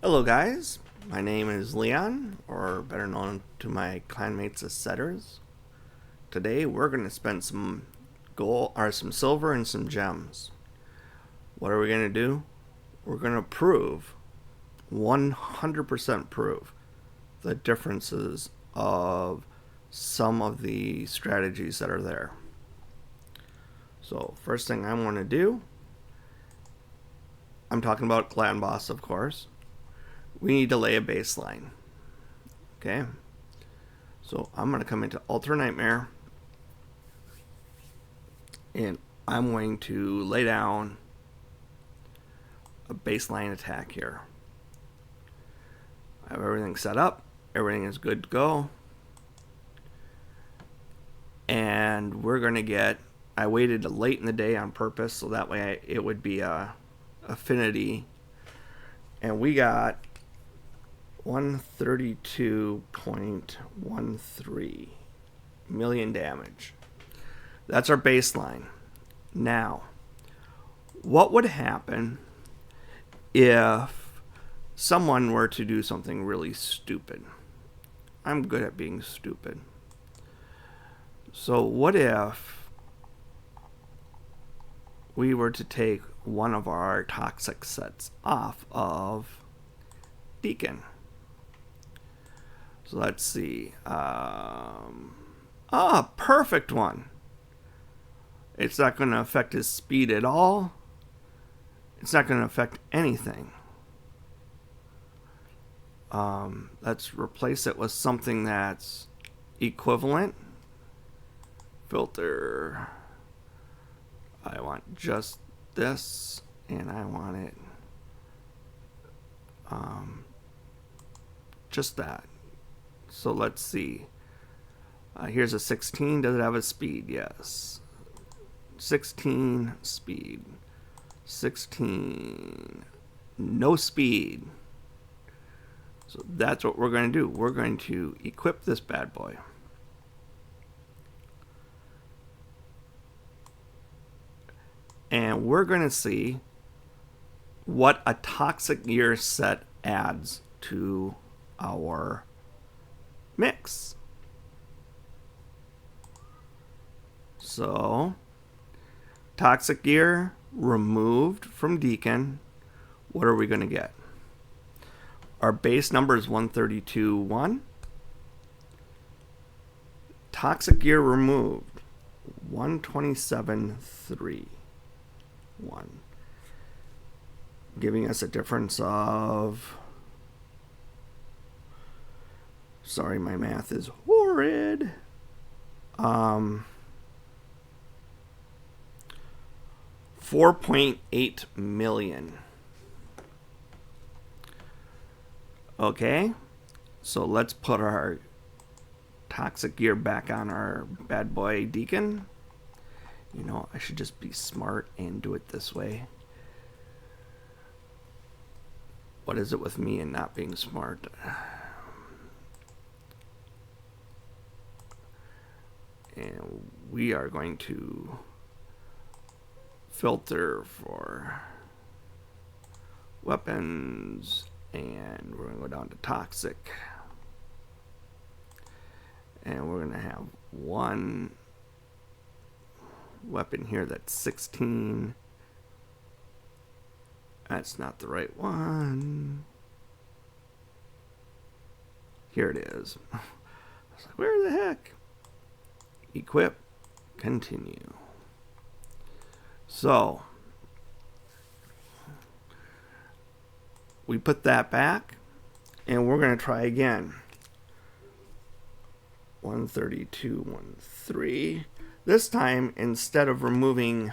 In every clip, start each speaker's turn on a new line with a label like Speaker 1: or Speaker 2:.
Speaker 1: Hello guys, my name is Leon, or better known to my clanmates as Setters. Today we're going to spend some gold, or some silver and some gems. What are we going to do? We're going to prove, 100% prove, the differences of some of the strategies that are there. So first thing I want to do, I'm talking about clan boss of course. We need to lay a baseline. Okay, so I'm going to come into Ultra Nightmare and I'm going to lay down a baseline attack here. I have everything set up, everything is good to go, and we're going to get, I waited late in the day on purpose so that way it would be a affinity, and we got 132.13 million damage. That's our baseline. Now, what would happen if someone were to do something really stupid? I'm good at being stupid. So what if we were to take one of our toxic sets off of Deacon? So let's see. Perfect one. It's not going to affect his speed at all. It's not going to affect anything. Let's replace it with something that's equivalent. Filter. I want just this, and I want it just that. So let's see. Here's a 16. Does it have a speed? Yes. 16 speed. 16 no speed. So that's what we're going to do. We're going to equip this bad boy. And we're going to see what a toxic gear set adds to our mix. So, toxic gear removed from Deacon. What are we going to get? Our base number is 132.1. Toxic gear removed, 127.3. Giving us a difference of, sorry, my math is horrid. 4.8 million. Okay, so let's put our toxic gear back on our bad boy Deacon. You know, I should just be smart and do it this way. What is it with me and not being smart? And we are going to filter for weapons, and we're going to go down to toxic. And we're going to have one weapon here that's 16. That's not the right one. Here it is. I was like, where the heck? Equip, continue. So, we put that back, and we're going to try again. 132.13. This time, instead of removing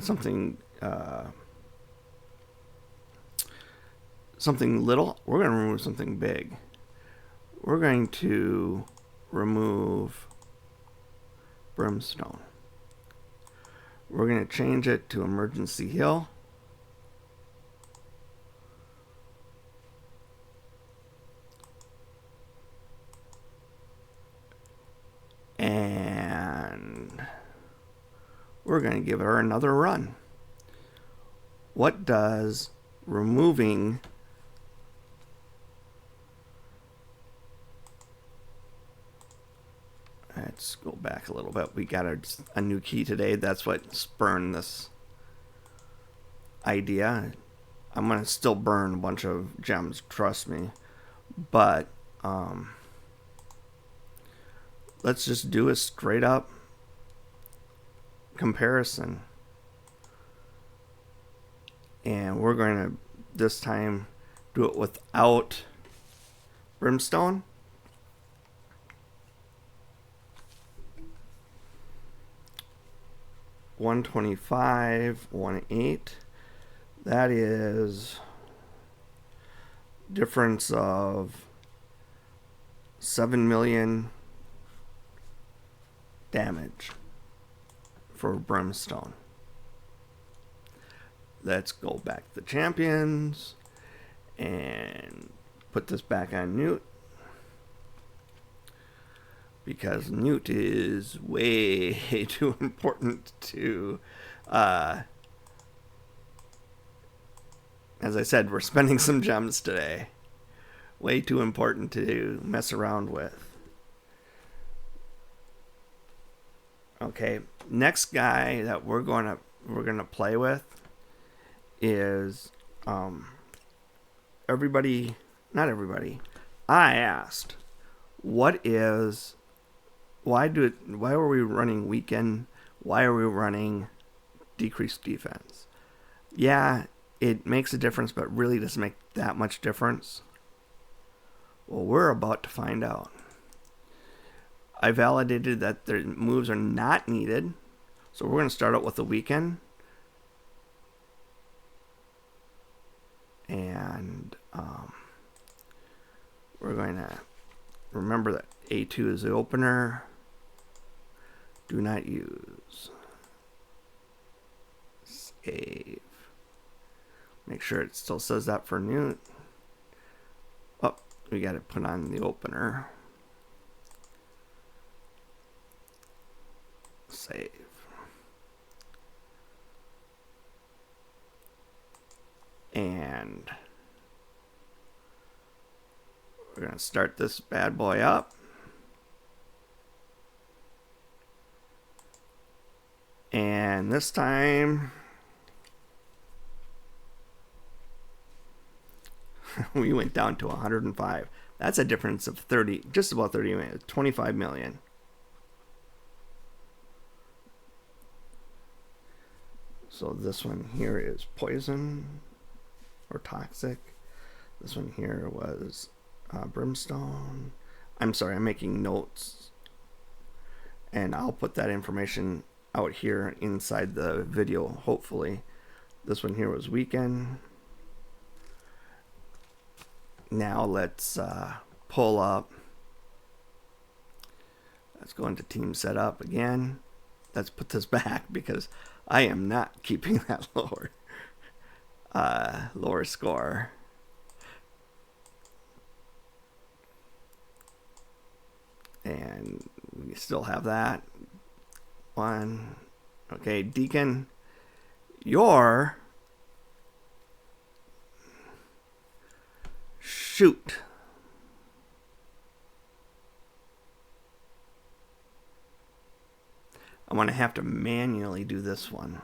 Speaker 1: something something little, we're going to remove something big. We're going to remove brimstone. We're going to change it to emergency heal. And we're going to give her another run. What does removing let's go back a little bit. We got a new key today. That's what spurned this idea. I'm going to still burn a bunch of gems, trust me. But let's just do a straight up comparison. And we're going to this time do it without brimstone. $125.18. That is difference of 7 million damage for brimstone. Let's go back to the champions and put this back on Newt, because Newt is way too important to as I said, we're spending some gems today. Way too important to mess around with. Okay, next guy that we're gonna play with is everybody, not everybody. I asked, why are we running weekend? Why are we running decreased defense? Yeah, it makes a difference, but really doesn't make that much difference. Well, we're about to find out. I validated that their moves are not needed. So we're going to start out with the weekend. And we're going to remember that A2 is the opener. Do not use. Save. Make sure it still says that for Newt. Oh, we got to put on the opener. Save. And we're going to start this bad boy up. And this time we went down to 105. That's a difference of 30, just about 30 million, 25 million. So this one here is poison or toxic. This one here was brimstone. I'm sorry, I'm making notes. And I'll put that information out here inside the video, hopefully. This one here was weekend. Now let's pull up. Let's go into team setup again. Let's put this back because I am not keeping that lower score. And we still have that one. Okay, Deacon, your shoot. I'm going to have to manually do this one.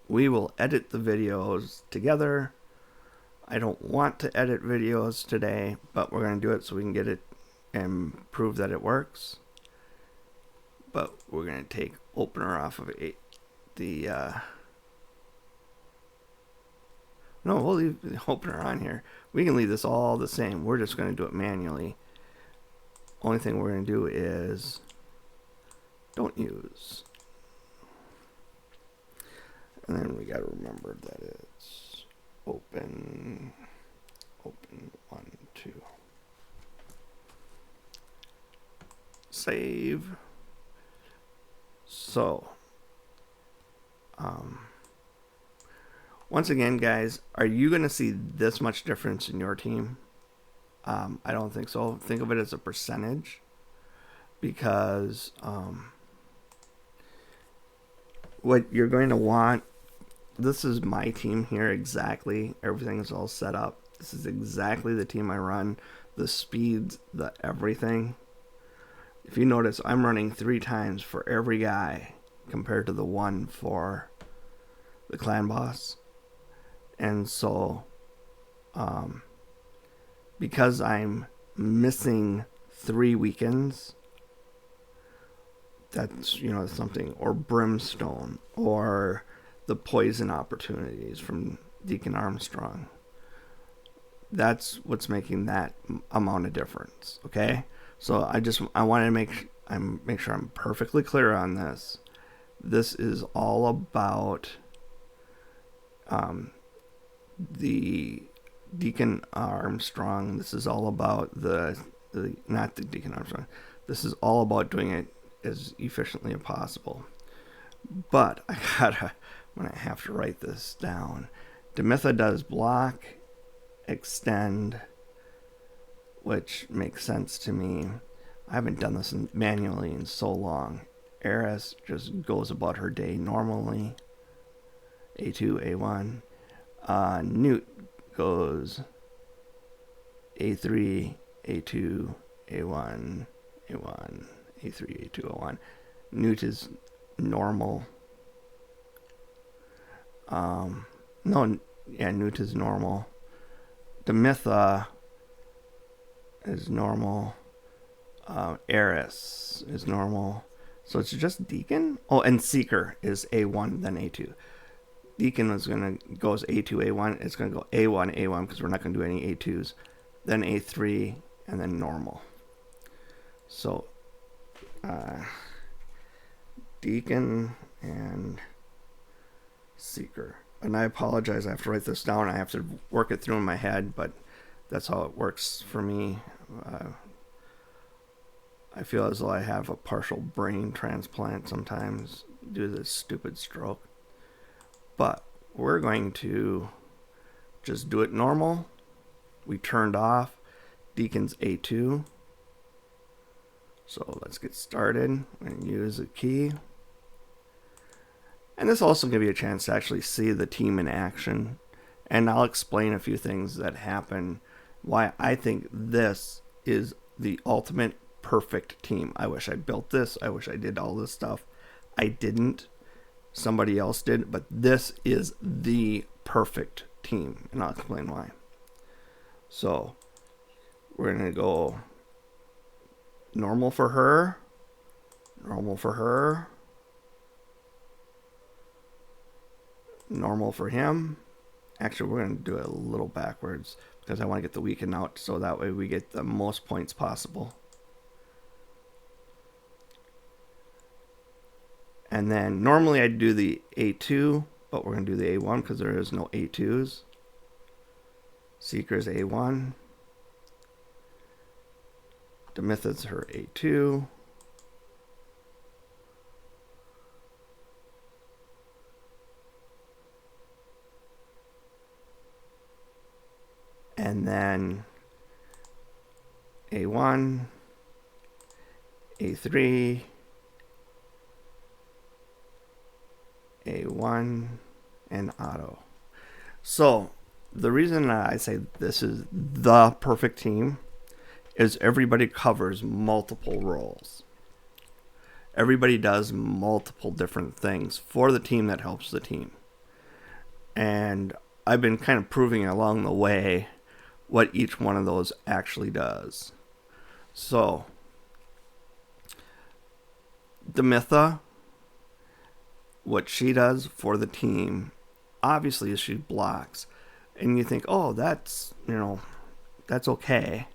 Speaker 1: We will edit the videos together. I don't want to edit videos today, but we're going to do it so we can get it and prove that it works. But we're going to take opener off of it. No, we'll leave the opener on here. We can leave this all the same. We're just going to do it manually. Only thing we're going to do is don't use. And then we got to remember that it's open 1, 2. Save. So, once again, guys, are you going to see this much difference in your team? I don't think so. Think of it as a percentage. because what you're going to want, this is my team here exactly. Everything is all set up. This is exactly the team I run. The speeds, the everything. If you notice, I'm running 3 times for every guy compared to the 1 for the clan boss. And so, because I'm missing 3 weekends, that's, something, or brimstone, or the poison opportunities from Deacon Armstrong. That's what's making that amount of difference. Okay, so I want to make sure I'm perfectly clear on this. This is all about the Deacon Armstrong. This is all about the not the Deacon Armstrong. This is all about doing it as efficiently as possible. But I'm gonna have to write this down. Demitha does block, extend, which makes sense to me. I haven't done this manually in so long. Eris just goes about her day normally. A2, A1. Newt goes A3, A2, A1, A1, A3, A2, A1. Newt is normal. Newt is normal. Demitha is normal. Eris is normal. So it's just Deacon? Oh, and Seeker is A1, then A2. Deacon goes A2, A1. It's going to go A1, A1, because we're not going to do any A2s. Then A3, and then normal. So, Deacon and Seeker. And I apologize, I have to write this down. I have to work it through in my head, but that's how it works for me. I feel as though I have a partial brain transplant sometimes due to this stupid stroke. But we're going to just do it normal. We turned off Deacon's A2. So let's get started and use a key. And this will also give you a chance to actually see the team in action. And I'll explain a few things that happen, why I think this is the ultimate perfect team. I wish I built this. I wish I did all this stuff. I didn't. Somebody else did. But this is the perfect team. And I'll explain why. So we're going to go normal for her. Normal for her. Normal for him. Actually, we're going to do it a little backwards because I want to get the weekend out so that way we get the most points possible. And then normally I'd do the A2, but we're going to do the A1 because there is no A2s. Seeker's A1. Demitha's her A2. And then A1, A3, A1, and auto. So the reason I say this is the perfect team is everybody covers multiple roles. Everybody does multiple different things for the team that helps the team. And I've been kind of proving along the way what each one of those actually does. So, Demitha, what she does for the team, obviously, is she blocks. And you think, oh, that's okay.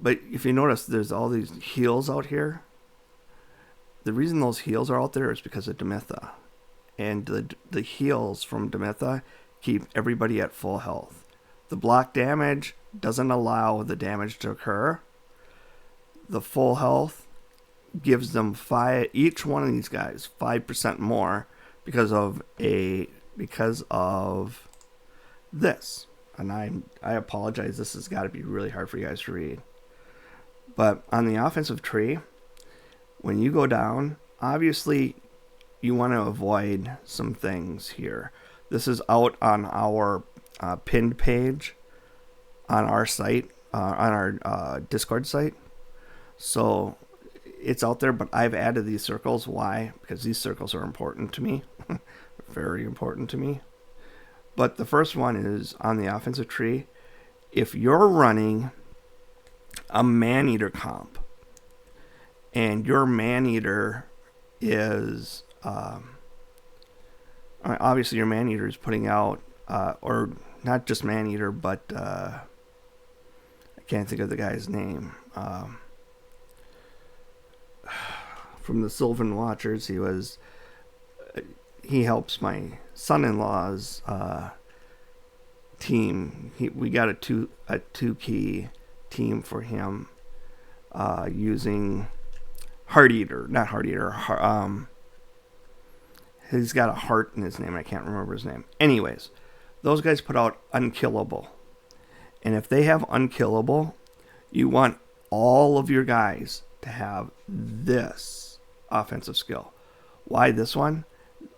Speaker 1: But if you notice, there's all these heals out here. The reason those heals are out there is because of Demitha. And the heals from Demitha keep everybody at full health. The block damage doesn't allow the damage to occur. The full health gives them each one of these guys 5% more because of this. And I apologize, this has got to be really hard for you guys to read. But on the offensive tree, when you go down, obviously you want to avoid some things here. This is out on our pinned page on our site, on our Discord site. So it's out there, but I've added these circles. Why? Because these circles are important to me. Very important to me. But the first one is on the offensive tree. If you're running a man-eater comp, and your man-eater is... obviously your man-eater is putting out, or not just man-eater, but I can't think of the guy's name. From the Sylvan Watchers, he helps my son-in-law's team. We got a two key team for him using Heart Eater, not Heart Eater. He's got a heart in his name. I can't remember his name. Anyways, those guys put out Unkillable. And if they have Unkillable, you want all of your guys to have this offensive skill. Why this one?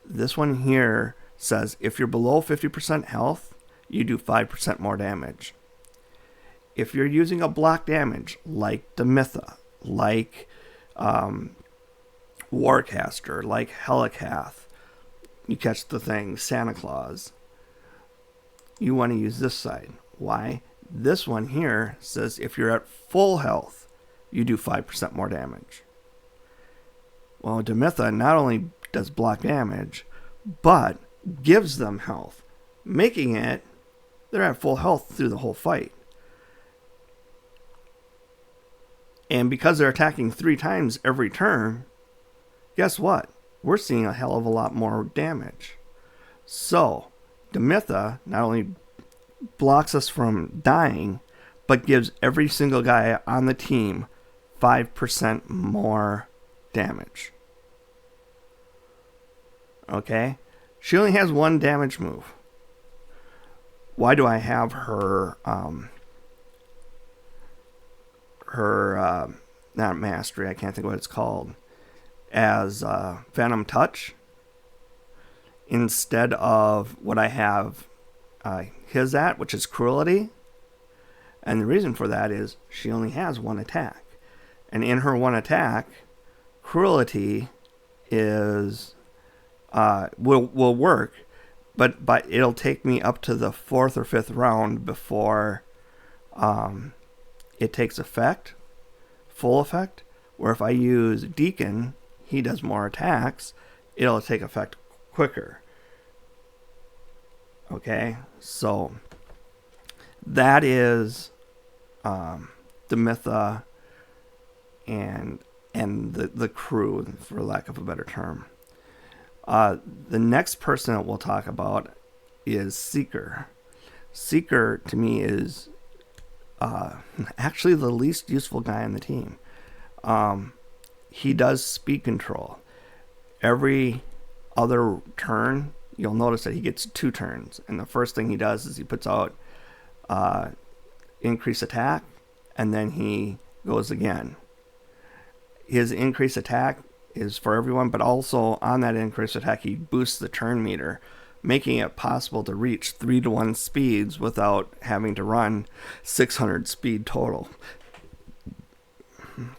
Speaker 1: This one here says if you're below 50% health, you do 5% more damage. If you're using a block damage like Demitha, like Warcaster, like Helicath, you catch the thing, Santa Claus, you want to use this side. Why? This one here says if you're at full health, you do 5% more damage. Well, Demitha not only does block damage, but gives them health, making it they're at full health through the whole fight. And because they're attacking 3 times every turn, guess what? We're seeing a hell of a lot more damage. So, Demitha not only blocks us from dying, but gives every single guy on the team 5% more damage. Okay? She only has 1 damage move. Why do I have her, not mastery, I can't think of what it's called, as Venom Touch instead of what I have his at, which is Cruelty? And the reason for that is she only has 1 attack. And in her 1 attack, Cruelty is will work, but it'll take me up to the 4th or 5th round before it takes effect, full effect. Where if I use Deacon, he does more attacks, it'll take effect quicker. Okay, so that is Demitha and the crew, for lack of a better term. The next person that we'll talk about is Seeker. Seeker, to me, is actually the least useful guy on the team. He does speed control. Every other turn, you'll notice that he gets 2 turns. And the first thing he does is he puts out increase attack, and then he goes again. His increase attack is for everyone, but also on that increase attack, he boosts the turn meter, making it possible to reach 3-to-1 speeds without having to run 600 speed total.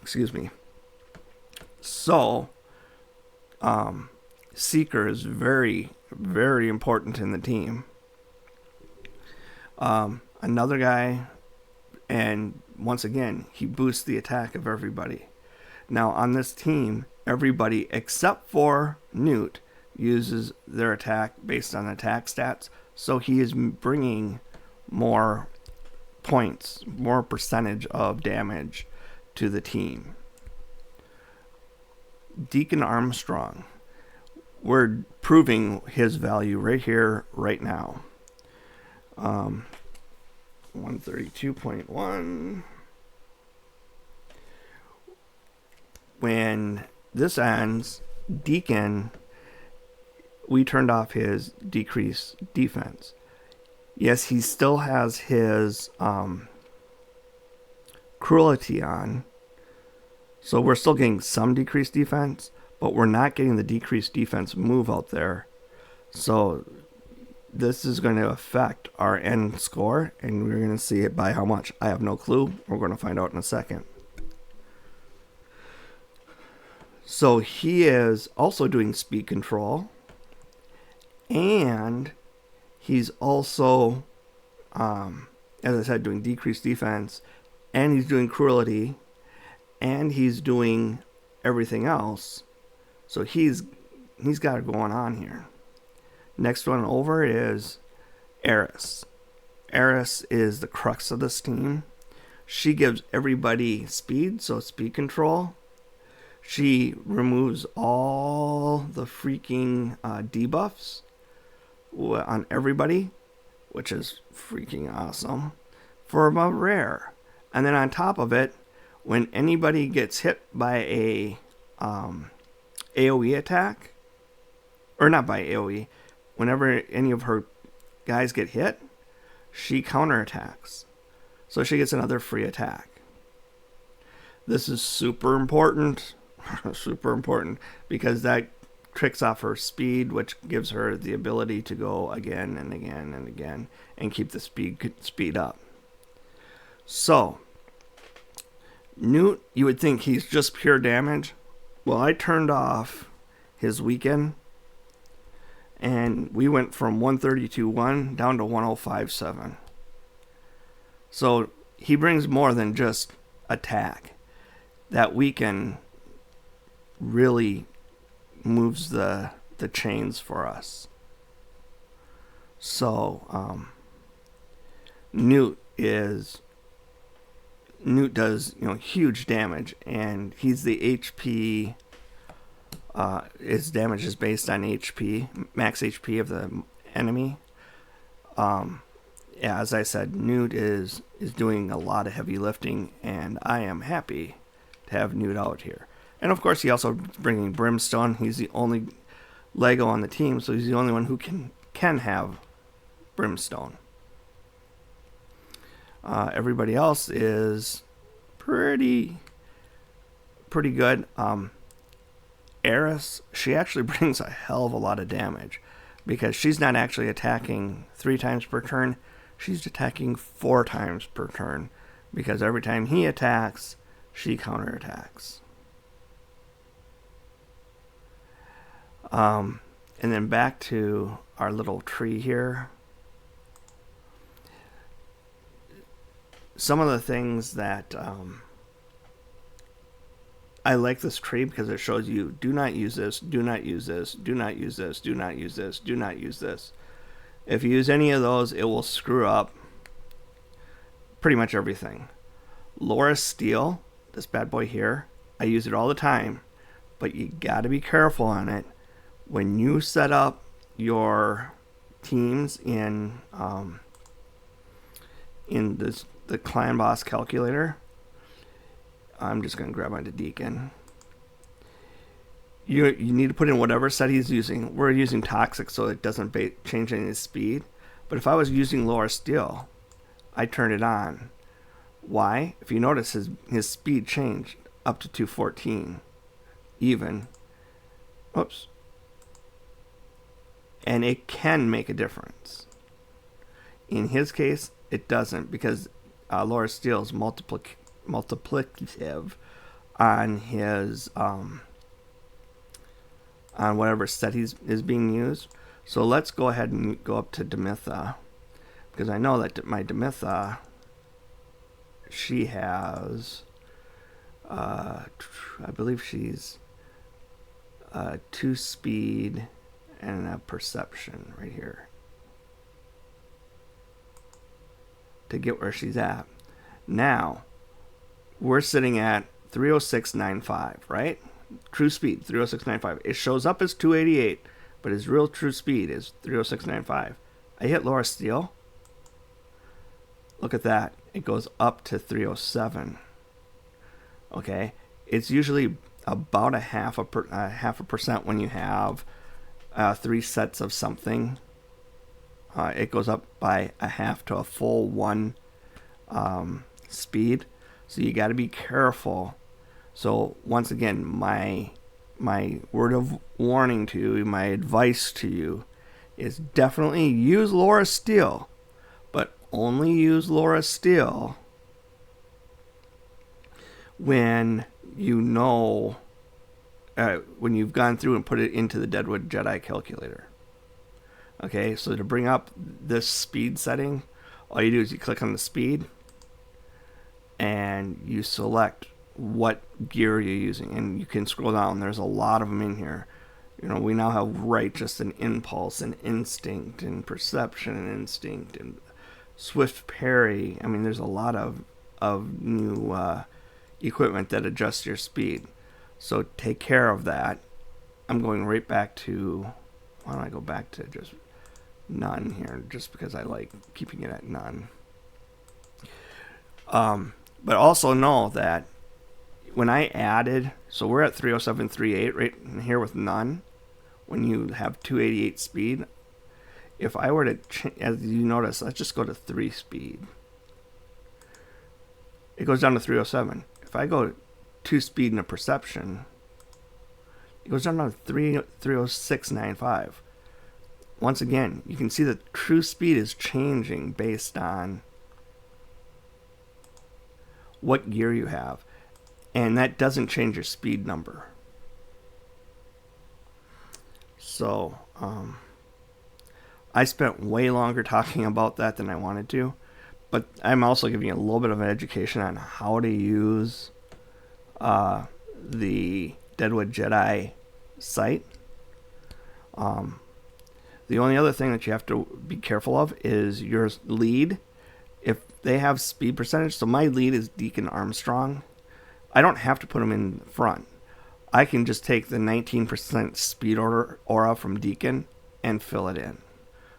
Speaker 1: Excuse me. So, Seeker is very, very important in the team. Another guy, and once again, he boosts the attack of everybody. Now, on this team, everybody except for Newt uses their attack based on attack stats, so he is bringing more points, more percentage of damage to the team. Deacon Armstrong, we're proving his value right here, right now. 132.1. When this ends, Deacon, we turned off his decrease defense. Yes, he still has his cruelty on, So we're still getting some decreased defense, but we're not getting the decreased defense move out there. So this is going to affect our end score, and we're going to see it by how much. I have no clue. We're going to find out in a second. So he is also doing speed control, and he's also, as I said, doing decreased defense, and he's doing cruelty, and he's doing everything else. So he's got it going on here. Next one over is Eris. Eris is the crux of this team. She gives everybody speed, so speed control. She removes all the freaking debuffs on everybody, which is freaking awesome, for a rare. And then on top of it, when anybody gets hit by a AoE attack, or not by AoE, whenever any of her guys get hit, she counterattacks. So she gets another free attack. This is super important. Super important, because that tricks off her speed, which gives her the ability to go again and again and again and keep the speed up. So Newt, you would think he's just pure damage. Well, I turned off his weaken, and we went from 132.1 down to 105.7. So he brings more than just attack. That weaken really moves the chains for us. So Newt does huge damage, and he's the HP. His damage is based on HP, max HP of the enemy. Yeah, as I said, Newt is doing a lot of heavy lifting, and I am happy to have Newt out here. And of course, he also bringing Brimstone. He's the only Lego on the team, so he's the only one who can have Brimstone. Everybody else is pretty good. Eris, she actually brings a hell of a lot of damage, because she's not actually attacking 3 times per turn. She's attacking 4 times per turn, because every time he attacks, she counterattacks. And then back to our little tree here. Some of the things that I like this tree, because it shows you do not use this, do not use this, do not use this, do not use this, do not use this. If you use any of those, it will screw up pretty much everything. Laura's Steel, this bad boy here, I use it all the time, but you got to be careful on it. When you set up your teams in the clan boss calculator, I'm just going to grab onto Deacon. You need to put in whatever set he's using. We're using Toxic, so it doesn't change any of his speed. But if I was using Laura Steel, I turn it on. Why? If you notice, his speed changed up to 214 even. Oops. And it can make a difference. In his case, it doesn't, because Laura Steel is multiplicative on his on whatever set is being used. So let's go ahead and go up to Demitha, because I know that my Demitha, she has I believe she's 2 speed and a perception right here to get where she's at. Now we're sitting at 306.95, right? True speed 306.95. It shows up as 288, but his real true speed is 306.95. I hit Laura Steel. Look at that. It goes up to 307. Okay, it's usually about a half a percent when you have 3 sets of something. It goes up by a half to a full 1 speed. So you got to be careful So once again, my word of warning to you, my advice to you, is definitely use Laura Steele, but only use Laura Steele when you know, when you've gone through and put it into the Deadwood Jedi calculator. Okay, so to bring up this speed setting, all you do is you click on the speed and you select what gear you're using, and you can scroll down. There's a lot of them in here. You know, we now have righteous and impulse and instinct and perception and instinct and swift parry. I mean, there's a lot of new equipment that adjusts your speed. So take care of that. I'm going right back to, why don't I go back to just none here, just because I like keeping it at none. But also know that when I added, so we're at 307.38 right in here with none. When you have 288 speed, if I were to, as you notice, let's just go to 3 speed. It goes down to 307. If I go 2 speed in a perception, it goes down to 306.95. Once again, you can see the true speed is changing based on what gear you have, and that doesn't change your speed number. So I spent way longer talking about that than I wanted to, but I'm also giving you a little bit of an education on how to use the Deadwood Jedi site. The only other thing that you have to be careful of is your lead. If they have speed percentage, so my lead is Deacon Armstrong, I don't have to put him in front. I can just take the 19% speed aura from Deacon and fill it in.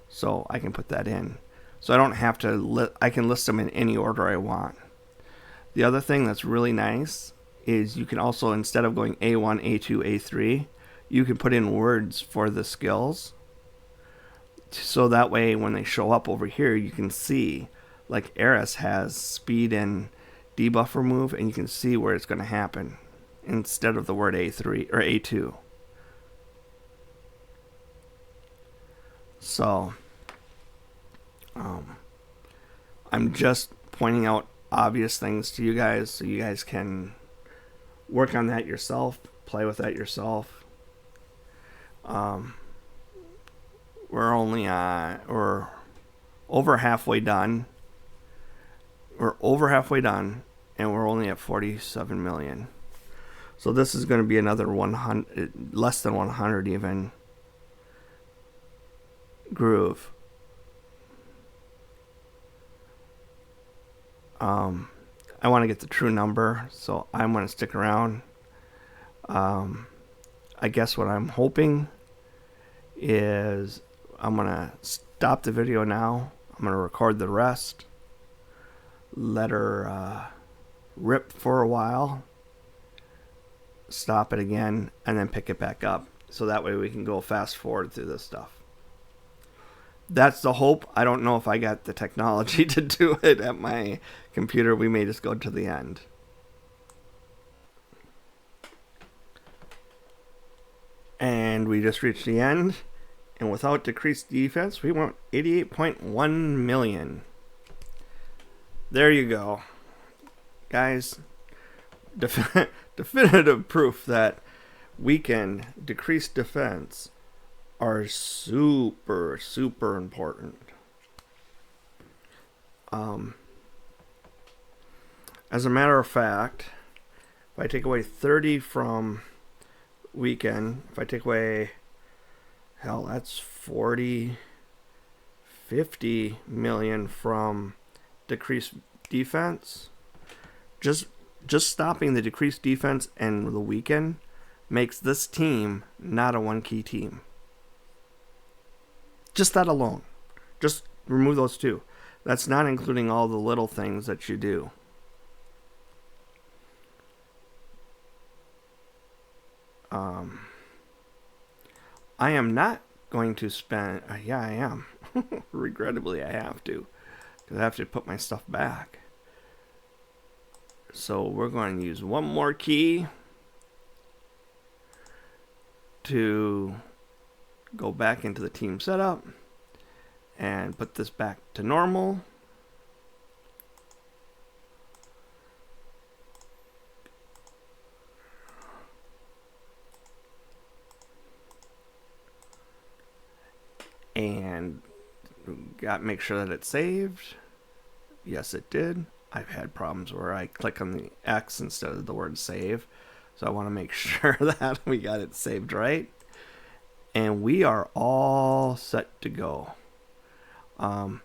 Speaker 1: So I can put that in. So I don't have to, I can list them in any order I want. The other thing that's really nice is you can also, instead of going A1, A2, A3, you can put in words for the skills. So that way when they show up over here, you can see, like Eris has speed and debuff remove, and you can see where it's going to happen instead of the word A3 or A2. So I'm just pointing out obvious things to you guys so you guys can work on that yourself, play with that yourself. We're over halfway done. We're over halfway done, and we're only at 47 million. So this is going to be another 100, less than 100 even, groove. I want to get the true number, so I'm going to stick around. I guess what I'm hoping is I'm going to stop the video now. I'm going to record the rest. Let her rip for a while. Stop it again, and then pick it back up. So that way we can go fast forward through this stuff. That's the hope. I don't know if I got the technology to do it at my computer. We may just go to the end. And we just reached the end. And without decreased defense, we want 88.1 million. There you go. Guys, definitive proof that weaken, decreased defense are super, super important. As a matter of fact, if I take away 30 from weaken, if I take away, hell, that's 40, 50 million from decreased defense. Just stopping the decreased defense and the weaken makes this team not a one-key team. Just that alone. Just remove those two. That's not including all the little things that you do. I am not going to spend... yeah, I am. Regrettably, I have to. Because I have to put my stuff back. So we're going to use one more key to go back into the team setup and put this back to normal. And make sure that it's saved. Yes, it did. I've had problems where I click on the X instead of the word save. So I want to make sure that we got it saved right. And we are all set to go. I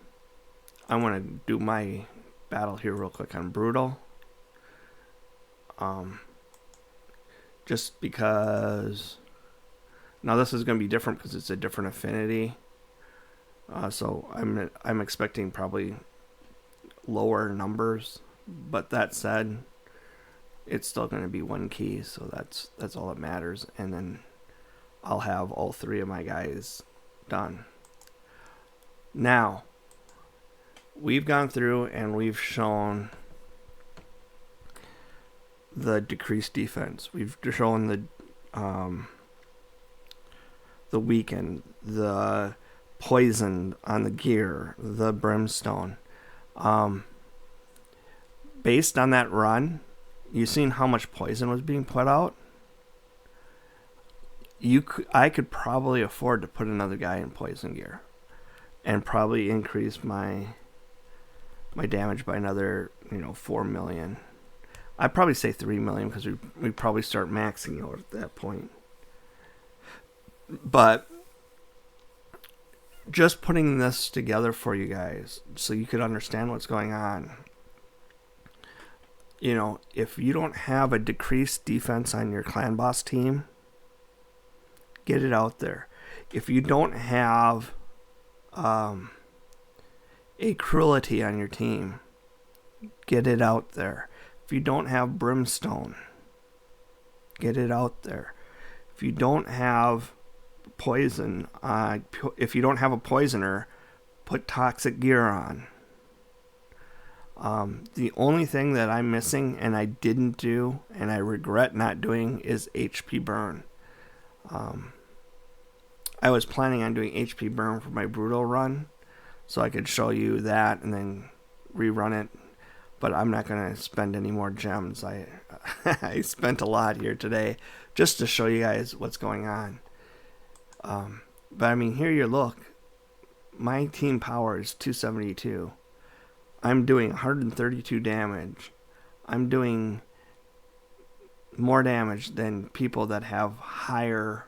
Speaker 1: want to do my battle here real quick on Brutal. Just because... Now this is going to be different because it's a different affinity. So I'm expecting probably lower numbers, but that said, it's still going to be one key, so that's all that matters. And then I'll have all three of my guys done. Now, we've gone through and we've shown the decreased defense. We've shown the weakened, the poisoned on the gear, the brimstone. Based on that run, you seen how much poison was being put out? I could probably afford to put another guy in poison gear and probably increase my damage by another 4 million. I'd probably say 3 million because we probably start maxing out at that point. But just putting this together for you guys so you could understand what's going on. If you don't have a decreased defense on your clan boss team, get it out there. If you don't have a cruelty on your team, get it out there. If you don't have brimstone, get it out there. If you don't have poison, if you don't have a poisoner, put toxic gear on. The only thing that I'm missing and I didn't do and I regret not doing is HP burn. I was planning on doing HP burn for my Brutal run so I could show you that and then rerun it, but I'm not going to spend any more gems. I spent a lot here today just to show you guys what's going on. But I mean, here you look. My team power is 272. I'm doing 132 damage. I'm doing more damage than people that have higher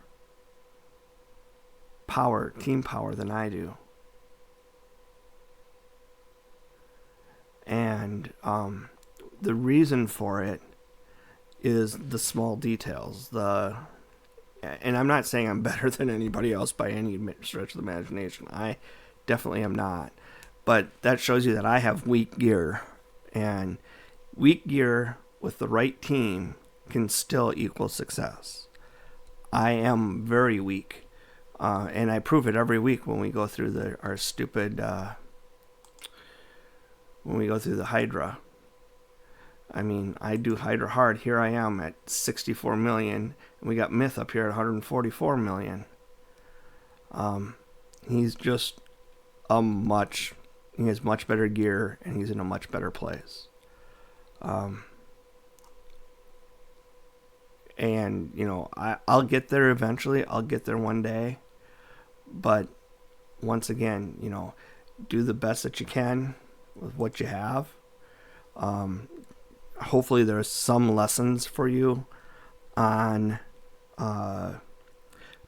Speaker 1: power, team power than I do. And the reason for it is the small details. And I'm not saying I'm better than anybody else by any stretch of the imagination. I definitely am not. But that shows you that I have weak gear. And weak gear with the right team can still equal success. I am very weak. And I prove it every week when we go through our stupid... when we go through the Hydra. I mean, I do Hydra hard. Here I am at 64 million. And we got Myth up here at 144 million. He's just he has much better gear, and he's in a much better place. And, I'll get there eventually. I'll get there one day. But once again, do the best that you can with what you have. Hopefully there's some lessons for you on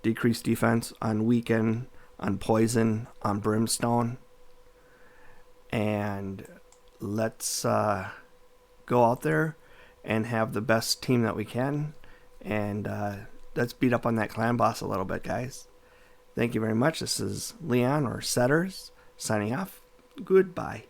Speaker 1: decreased defense, on weaken, on poison, on brimstone. And let's go out there and have the best team that we can. And let's beat up on that clan boss a little bit, guys. Thank you very much. This is Leon, or Setters, signing off. Goodbye.